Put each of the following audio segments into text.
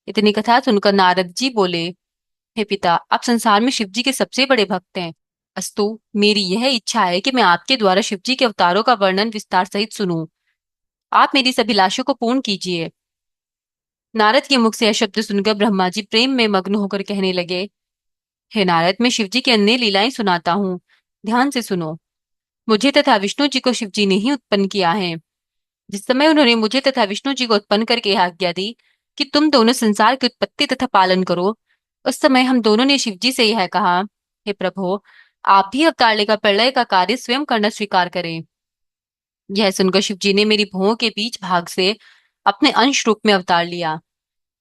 इतनी कथा सुनकर नारद जी बोले, हे पिता, आप संसार में शिव जी के सबसे बड़े भक्त हैं। अस्तु, मेरी यह इच्छा है कि मैं आपके द्वारा शिव जी के अवतारों का वर्णन विस्तार सहित सुनूं। आप मेरी इस अभिलाषा को पूर्ण कीजिए। नारद के मुख से यह शब्द सुनकर ब्रह्मा जी प्रेम में मग्न होकर कहने लगे, हे नारद, मैं शिव जी की अन्य लीलाएं सुनाता हूँ। ध्यान से सुनो। मुझे तथा विष्णु जी को शिव जी ने ही उत्पन्न किया है। जिस समय उन्होंने मुझे तथा विष्णु जी को उत्पन्न करके यह आज्ञा दी कि तुम दोनों संसार की उत्पत्ति तथा पालन करो, उस समय हम दोनों ने शिव जी से यह कहा, हे प्रभु, आप भी अवतार लेकर प्रलय का कार्य स्वयं करना स्वीकार करें। यह सुनकर शिव जी ने मेरी भुवों के बीच भाग से अपने अंश रूप में अवतार लिया।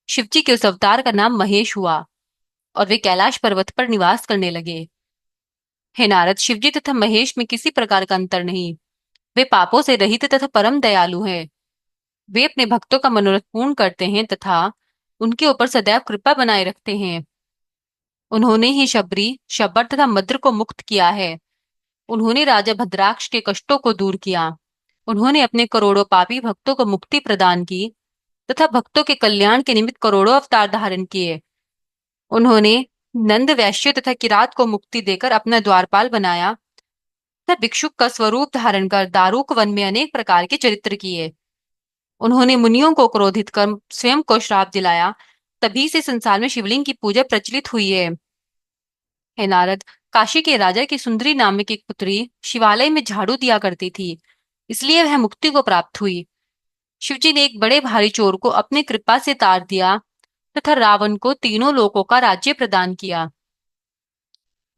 शिव जी के उस अवतार का नाम महेश हुआ और वे कैलाश पर्वत पर निवास करने लगे। हे नारद, शिव जी तथा महेश में किसी प्रकार का अंतर नहीं। वे पापों से रहित तथा परम दयालु हैं। वे अपने भक्तों का मनोरथ पूर्ण करते हैं तथा उनके ऊपर सदैव कृपा बनाए रखते हैं। उन्होंने ही शबरी, शब्बर तथा मद्र को मुक्त किया है। उन्होंने राजा भद्राक्ष के कष्टों को दूर किया। उन्होंने अपने करोड़ों पापी भक्तों को मुक्ति प्रदान की तथा भक्तों के कल्याण के निमित्त करोड़ों अवतार धारण किए। उन्होंने नंद, वैश्य तथा किरात को मुक्ति देकर अपना द्वारपाल बनाया तथा भिक्षुक का स्वरूप धारण कर दारुक वन में अनेक प्रकार के चरित्र किए। उन्होंने मुनियों को क्रोधित कर स्वयं को श्राप दिलाया। तभी से संसार में शिवलिंग की पूजा प्रचलित हुई है। हे नारद, काशी के राजा की सुंदरी नामक एक पुत्री शिवालय में झाड़ू दिया करती थी, इसलिए वह मुक्ति को प्राप्त हुई। शिवजी ने एक बड़े भारी चोर को अपनी कृपा से तार दिया तथा रावण को तीनों लोकों का राज्य प्रदान किया।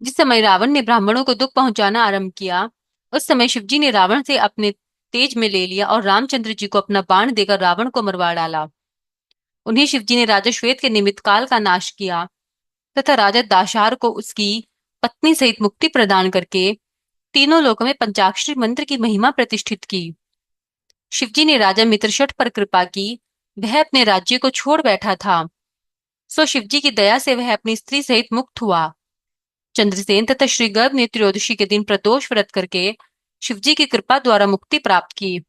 जिस समय रावण ने ब्राह्मणों को दुख पहुंचाना आरंभ किया, उस समय शिवजी ने रावण से अपने तेज में ले लिया और रामचंद्र जी को अपना बाण देकर रावण को मरवा डाला। उन्हें शिवजी ने राजा श्वेत के निमित्त काल का नाश किया तथा राजा दाशार को उसकी पत्नी सहित मुक्ति प्रदान करके तीनों लोकों में पंचाक्षरी मंत्र की महिमा प्रतिष्ठित की। शिवजी ने राजा मित्रशठ पर कृपा की। वह अपने राज्य को छोड़ बैठा था, सो शिवजी की दया से वह अपनी स्त्री सहित मुक्त हुआ। चंद्रसेन तथा श्री गर्भ ने त्रयोदशी के दिन प्रदोष व्रत करके शिवजी की कृपा द्वारा मुक्ति प्राप्त की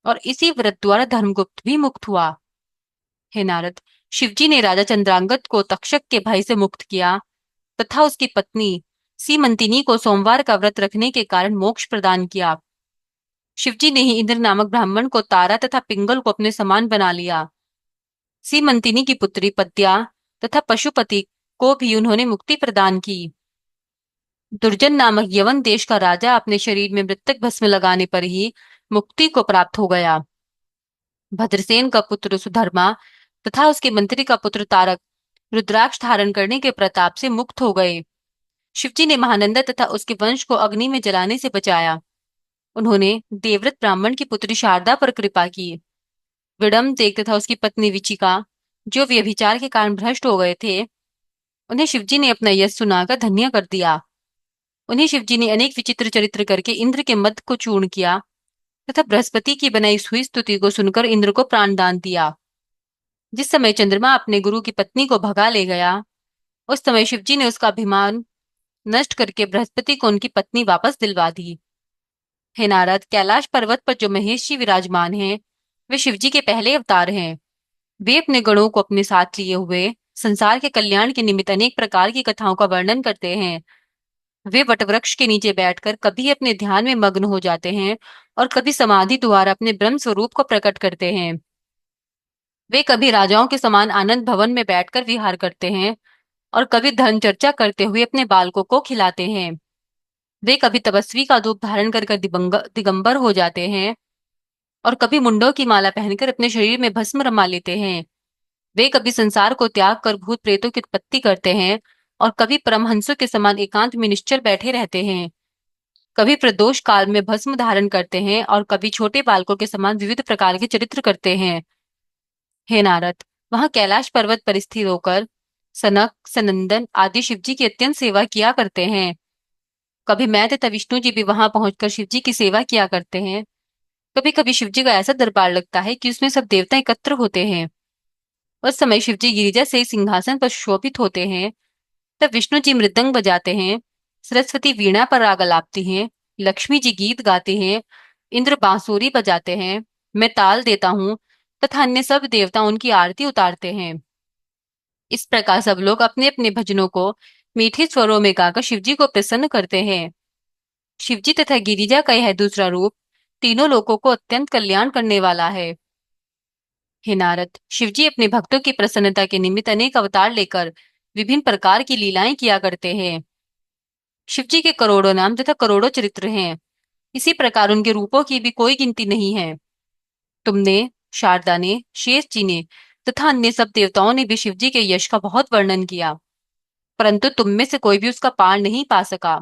और इसी व्रत द्वारा धर्मगुप्त भी मुक्त हुआ। हे नारद, शिवजी ने राजा चंद्रांगद को तक्षक के भय से मुक्त किया तथा उसकी पत्नी सीमंतिनी को सोमवार का व्रत रखने के कारण मोक्ष प्रदान किया। शिवजी ने ही इंद्र नामक ब्राह्मण को तारा तथा पिंगल को अपने समान बना लिया। सीमंतिनी की पुत्री पद्या तथा पशुपति को भी उन्होंने मुक्ति प्रदान की। दुर्जन नामक यवन देश का राजा अपने शरीर में मृतक भस्म लगाने पर ही मुक्ति को प्राप्त हो गया। भद्रसेन का पुत्र सुधर्मा तथा उसके मंत्री का पुत्र तारक रुद्राक्ष धारण करने के प्रताप से मुक्त हो गए। शिवजी ने महानंदा तथा उसके वंश को अग्नि में जलाने से बचाया। उन्होंने देवव्रत ब्राह्मण की पुत्री शारदा पर कृपा की। विडम्बदेव तथा उसकी पत्नी विचिका, जो व्यभिचार के कारण भ्रष्ट हो गए थे, उन्हें शिवजी ने अपना यश सुनाकर धन्य कर दिया। उन्हें शिवजी ने अनेक विचित्र चरित्र करके इंद्र के मद को चूर्ण किया तथा बृहस्पति की बनाई हुई स्तुति को सुनकर इंद्र को प्राणदान दिया। जिस समय चंद्रमा अपने गुरु की पत्नी को भगा ले गया, उस समय शिवजी ने उसका अभिमान नष्ट करके बृहस्पति को उनकी पत्नी वापस दिलवा दी। हे नारद, कैलाश पर्वत पर जो महेश जी विराजमान हैं, वे शिवजी के पहले अवतार हैं। वे अपने गणों को अपने साथ लिए हुए संसार के कल्याण के निमित्त अनेक प्रकार की कथाओं का वर्णन करते हैं। वे वटवृक्ष के नीचे बैठकर कभी अपने ध्यान में मग्न हो जाते हैं और कभी समाधि द्वारा अपने ब्रह्म स्वरूप को प्रकट करते हैं। वे कभी राजाओं के समान आनंद भवन में बैठकर विहार करते हैं और कभी धर्म चर्चा करते हुए अपने बालकों को खिलाते हैं। वे कभी तपस्वी का रूप धारण कर दिगंबर हो जाते हैं और कभी मुंडों की माला पहनकर अपने शरीर में भस्म रमा लेते हैं। वे कभी संसार को त्याग कर भूत प्रेतों की उत्पत्ति करते हैं और कभी परमहंसों के समान एकांत में निश्चल बैठे रहते हैं। कभी प्रदोष काल में भस्म धारण करते हैं और कभी छोटे बालकों के समान विविध प्रकार के चरित्र करते हैं। हे नारद, वहां कैलाश पर्वत पर स्थिर होकर सनक, सनंदन आदि शिवजी की अत्यंत सेवा किया करते हैं। कभी मैं तथा विष्णु जी भी वहां पहुंचकर शिवजी की सेवा किया करते हैं। कभी कभी शिवजी का ऐसा दरबार लगता है कि उसमें सब देवता एकत्र होते हैं। उस समय शिवजी गिरिजा से सिंहासन पर शोभित होते हैं। तब विष्णु जी मृदंग बजाते हैं, सरस्वती वीणा पर राग अलापती हैं, लक्ष्मी जी गीत गाते हैं, इंद्र बांसुरी बजाते हैं, मैं ताल देता हूँ तथा अन्य सब देवता उनकी आरती उतारते हैं। इस प्रकार सब लोग अपने अपने भजनों को मीठे स्वरों में गाकर शिवजी को प्रसन्न करते हैं। शिवजी तथा गिरिजा का यह दूसरा रूप तीनों लोगों को अत्यंत कल्याण करने वाला है। हे नारद, शिवजी अपने भक्तों की प्रसन्नता के निमित्त अनेक अवतार लेकर विभिन्न प्रकार की लीलाएं किया करते हैं। शिवजी के करोड़ों नाम तथा करोड़ों चरित्र हैं। इसी प्रकार उनके रूपों की भी कोई गिनती नहीं है। तुमने, शारदा ने, शेष जी ने तथा अन्य सब देवताओं ने भी शिवजी के यश का बहुत वर्णन किया, परंतु तुम में से कोई भी उसका पार नहीं पा सका।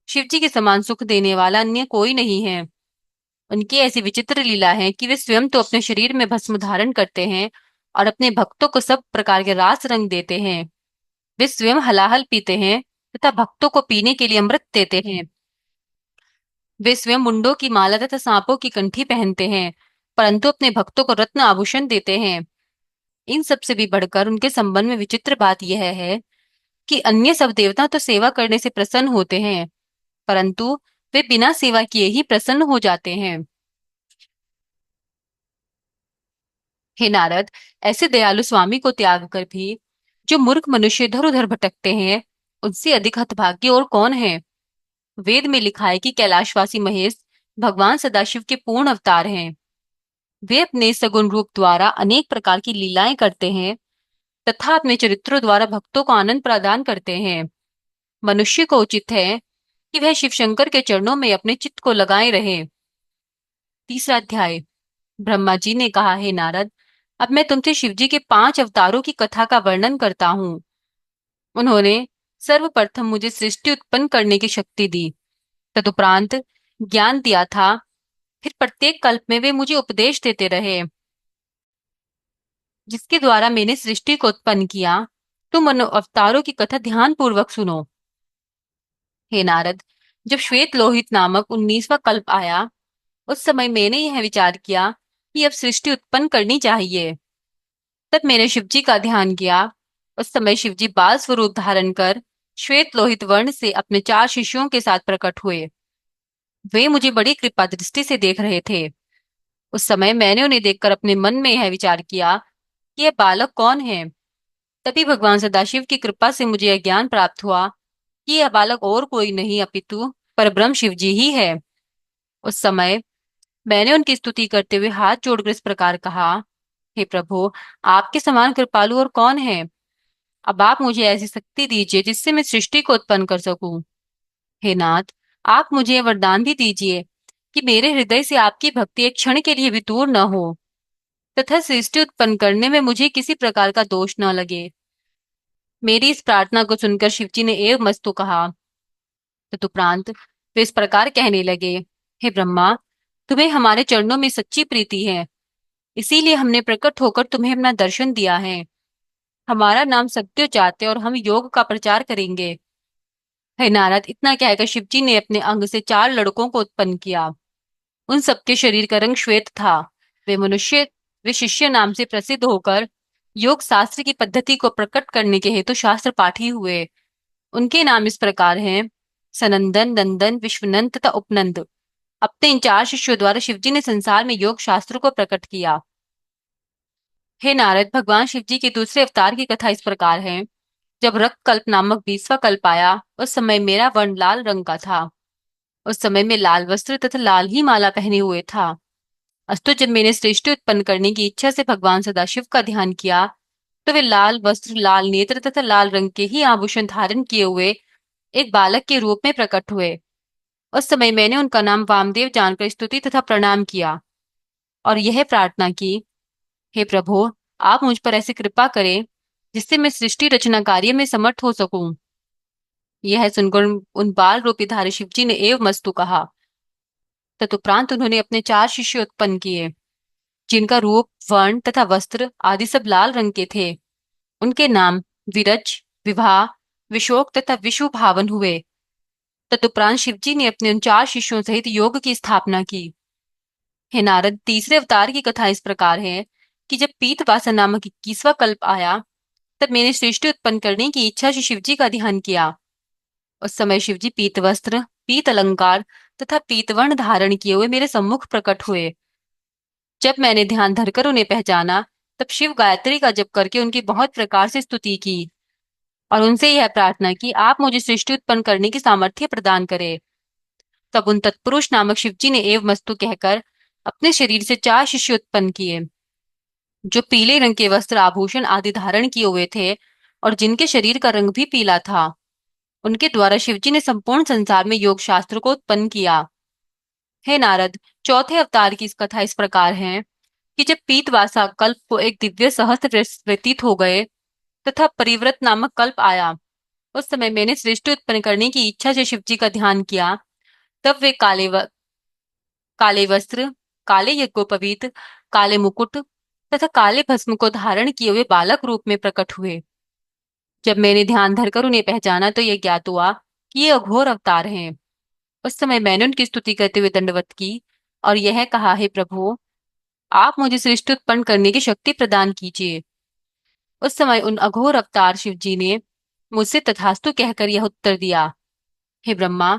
शिवजी के समान सुख देने वाला अन्य कोई नहीं है। उनकी ऐसी विचित्र लीला है कि वे स्वयं तो अपने शरीर में भस्म धारण करते हैं और अपने भक्तों को सब प्रकार के रास रंग देते हैं। वे स्वयं हलाहल पीते हैं तथा भक्तों को पीने के लिए अमृत देते हैं। वे स्वयं मुंडों की माला तथा सांपों की कंठी पहनते हैं, परंतु अपने भक्तों को रत्न आभूषण देते हैं। इन सब से भी बढ़कर उनके संबंध में विचित्र बात यह है कि अन्य सब देवता तो सेवा करने से प्रसन्न होते हैं, परंतु वे बिना सेवा किए ही प्रसन्न हो जाते हैं। हे नारद, ऐसे दयालु स्वामी को त्याग कर भी जो मूर्ख मनुष्य इधर उधर भटकते हैं, उनसे अधिक हतभाग्य और कौन है। वेद में लिखा है कि कैलाशवासी महेश भगवान सदाशिव के पूर्ण अवतार हैं। वे अपने सगुण रूप द्वारा अनेक प्रकार की लीलाएं करते हैं तथा अपने चरित्रों द्वारा भक्तों को आनंद प्रदान करते हैं। मनुष्य को उचित है कि वह शिव शंकर के चरणों में अपने चित्त को लगाए रहे। तीसरा अध्याय। ब्रह्मा जी ने कहा, हे नारद, अब मैं तुमसे शिवजी के 5 अवतारों की कथा का वर्णन करता हूँ। उन्होंने सर्वप्रथम मुझे सृष्टि उत्पन्न करने की शक्ति दी, तदुपरांत ज्ञान दिया था। फिर प्रत्येक कल्प में वे मुझे उपदेश देते रहे, जिसके द्वारा मैंने सृष्टि को उत्पन्न किया। तुम उन अवतारों की कथा ध्यान पूर्वक सुनो। हे नारद, जब श्वेत लोहित नामक 19वां कल्प आया, उस समय मैंने यह विचार किया कि अब सृष्टि उत्पन्न करनी चाहिए। तब मैंने शिवजी का ध्यान किया। उस समय शिवजी बाल स्वरूप धारण कर श्वेत लोहित वर्ण से अपने 4 शिष्यों के साथ प्रकट हुए। वे मुझे बड़ी कृपा दृष्टि से देख रहे थे। उस समय मैंने उन्हें देखकर अपने मन में यह विचार किया कि यह बालक कौन है। तभी भगवान सदाशिव की कृपा से मुझे यह ज्ञान प्राप्त हुआ कि यह बालक और कोई नहीं अपितु परब्रह्म शिवजी ही है। उस समय मैंने उनकी स्तुति करते हुए हाथ जोड़कर इस प्रकार कहा, हे प्रभु, आपके समान कृपालु और कौन है। अब आप मुझे ऐसी शक्ति दीजिए जिससे मैं सृष्टि को उत्पन्न कर सकूं। हे नाथ, आप मुझे यह वरदान भी दीजिए कि मेरे हृदय से आपकी भक्ति एक क्षण के लिए भी दूर न हो तथा सृष्टि उत्पन्न करने में मुझे किसी प्रकार का दोष न लगे। मेरी इस प्रार्थना को सुनकर शिवजी ने एव मस्तु कहा। तदुपरांत वे इस प्रकार कहने लगे, हे ब्रह्मा, तुम्हें हमारे चरणों में सच्ची प्रीति है, इसीलिए हमने प्रकट होकर तुम्हें अपना दर्शन दिया है। हमारा नाम सत्य चाहते और हम योग का प्रचार करेंगे। हे नारद, इतना कहकर शिवजी ने अपने अंग से 4 लड़कों को उत्पन्न किया। उन सबके शरीर का रंग श्वेत था। वे मनुष्य वे शिष्य नाम से प्रसिद्ध होकर योग शास्त्र की पद्धति को प्रकट करने के हेतु शास्त्र पाठी हुए। उनके नाम इस प्रकार हैं, सनंदन, नंदन, विश्वनंद तथा उपनंद। अपने इन 4 शिष्यों द्वारा शिवजी ने संसार में योग शास्त्र को प्रकट किया। हे नारद, भगवान शिवजी के दूसरे अवतार की कथा इस प्रकार है। जब रक्त कल्प नामक 20वां कल्प आया, उस समय मेरा वर्ण लाल रंग का था। उस समय मैं लाल वस्त्र तथा लाल ही माला पहने हुए था। अस्तु, जब मैंने सृष्टि उत्पन्न करने की इच्छा से भगवान सदाशिव का ध्यान किया, तो वे लाल वस्त्र, लाल नेत्र तथा लाल रंग के ही आभूषण धारण किए हुए एक बालक के रूप में प्रकट हुए। उस समय मैंने उनका नाम वामदेव जानकर स्तुति तथा प्रणाम किया और यह प्रार्थना की, हे प्रभु, आप मुझ पर ऐसी कृपा करें जिससे मैं सृष्टि रचना कार्य में समर्थ हो सकूं। यह सुनकर उन बाल रूपी धारी शिवजी ने एव मस्तु कहा। तदुपरांत उन्होंने अपने 4 शिष्य उत्पन्न किए, जिनका रूप, वर्ण तथा वस्त्र आदि सब लाल रंग के थे। उनके नाम विरज, विभा, विशोक तथा विशु भावन हुए। तदुपरांत शिवजी ने अपने उन 4 शिष्यों सहित योग की स्थापना की। हे नारद, तीसरे अवतार की कथा इस प्रकार है कि जब पीतवासन नामक 21वां कल्प आया, तब मैंने सृष्टि उत्पन्न करने की इच्छा से शिवजी का ध्यान किया। उस समय शिवजी पीत वस्त्र, पीत अलंकार तथा पीतवर्ण धारण किए हुए मेरे सम्मुख प्रकट हुए। जब मैंने ध्यान धरकर उन्हें पहचाना तब शिव गायत्री का जप करके उनकी बहुत प्रकार से स्तुति की और उनसे यह प्रार्थना की, आप मुझे सृष्टि उत्पन्न करने की सामर्थ्य प्रदान करें। तब उन तत्पुरुष नामक शिवजी ने एव मस्तु कहकर अपने शरीर से 4 शिष्य उत्पन्न किए, जो पीले रंग के वस्त्र आभूषण आदि धारण किए हुए थे और जिनके शरीर का रंग भी पीला था। उनके द्वारा शिवजी ने संपूर्ण संसार में योग शास्त्र को उत्पन्न किया। हे नारद, चौथे अवतार की इस कथा इस प्रकार है कि जब पीतवासा कल्प को एक दिव्य सहस्त्र वर्ष व्यतीत हो गए तथा परिव्रत नामक कल्प आया, उस समय मैंने सृष्टि उत्पन्न करने की इच्छा से शिवजी का ध्यान किया। तब वे काले वस्त्र, काले यज्ञोपवीत, काले मुकुट तथा काले भस्म को धारण किए हुए बालक रूप में प्रकट हुए। जब मैंने ध्यान धरकर उन्हें पहचाना तो यह ज्ञात हुआ कि ये अघोर अवतार हैं। उस समय मैंने उनकी स्तुति करते हुए दंडवत की और यह कहा, हे प्रभु, आप मुझे सृष्टि उत्पन्न करने की शक्ति प्रदान कीजिए। उस समय उन अघोर अवतार शिवजी ने मुझसे तथास्तु कहकर यह उत्तर दिया, हे ब्रह्मा,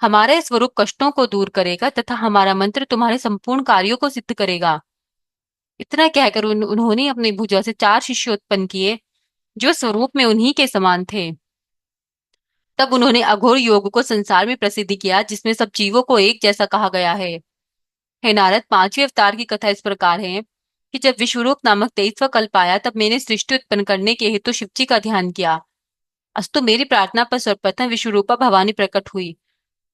हमारा यह स्वरूप कष्टों को दूर करेगा तथा हमारा मंत्र तुम्हारे संपूर्ण कार्यों को सिद्ध करेगा। इतना कहकर उन्होंने अपनी भुजा से 4 शिष्य उत्पन्न किए, जो स्वरूप में उन्हीं के समान थे। तब उन्होंने अघोर योग को संसार में प्रसिद्ध किया, जिसमें सब जीवों को एक जैसा कहा गया है। हे नारद, 5वें अवतार की कथा इस प्रकार है कि जब विश्वरूप नामक 23वां कल्प आया, तब मैंने सृष्टि उत्पन्न करने के हेतु शिवजी का ध्यान किया। अस्तु, मेरी प्रार्थना पर सर्वप्रथम विश्वरूपा भवानी प्रकट हुई।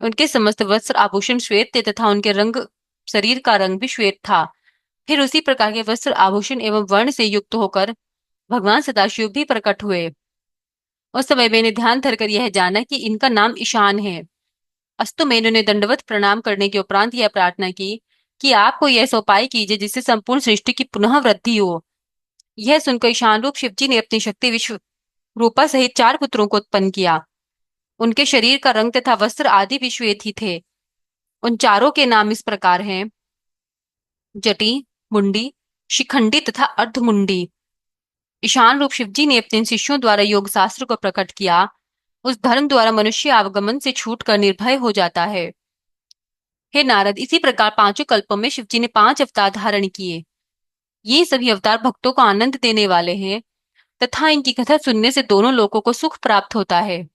उनके समस्त वस्त्र आभूषण श्वेत थे तथा उनके रंग, शरीर का रंग भी श्वेत था। फिर उसी प्रकार के वस्त्र आभूषण एवं वर्ण से युक्त होकर भगवान सदाशिव भी प्रकट हुए। उस समय मैंने ध्यान धरकर यह जाना कि इनका नाम ईशान है। अस्तु, मैंने उन्हें दंडवत प्रणाम करने के उपरांत यह प्रार्थना की कि आप कोई ऐसा उपाय कीजिए जिससे संपूर्ण सृष्टि की पुनः वृद्धि हो। यह सुनकर ईशान रूप शिवजी ने अपनी शक्ति विश्व रूपा सहित 4 पुत्रों को उत्पन्न किया। उनके शरीर का रंग तथा वस्त्र आदि भी श्वेत ही थे। उन चारों के नाम इस प्रकार हैं, जटी, मुंडी, शिखंडी तथा अर्धमुंडी। ईशान रूप शिवजी ने अपने शिष्यों द्वारा योग शास्त्र को प्रकट किया। उस धर्म द्वारा मनुष्य आवागमन से छूटकर निर्भय हो जाता है। हे नारद, इसी प्रकार 5 कल्पों में शिवजी ने 5 अवतार धारण किए। ये सभी अवतार भक्तों को आनंद देने वाले हैं तथा इनकी कथा सुनने से दोनों लोगों को सुख प्राप्त होता है।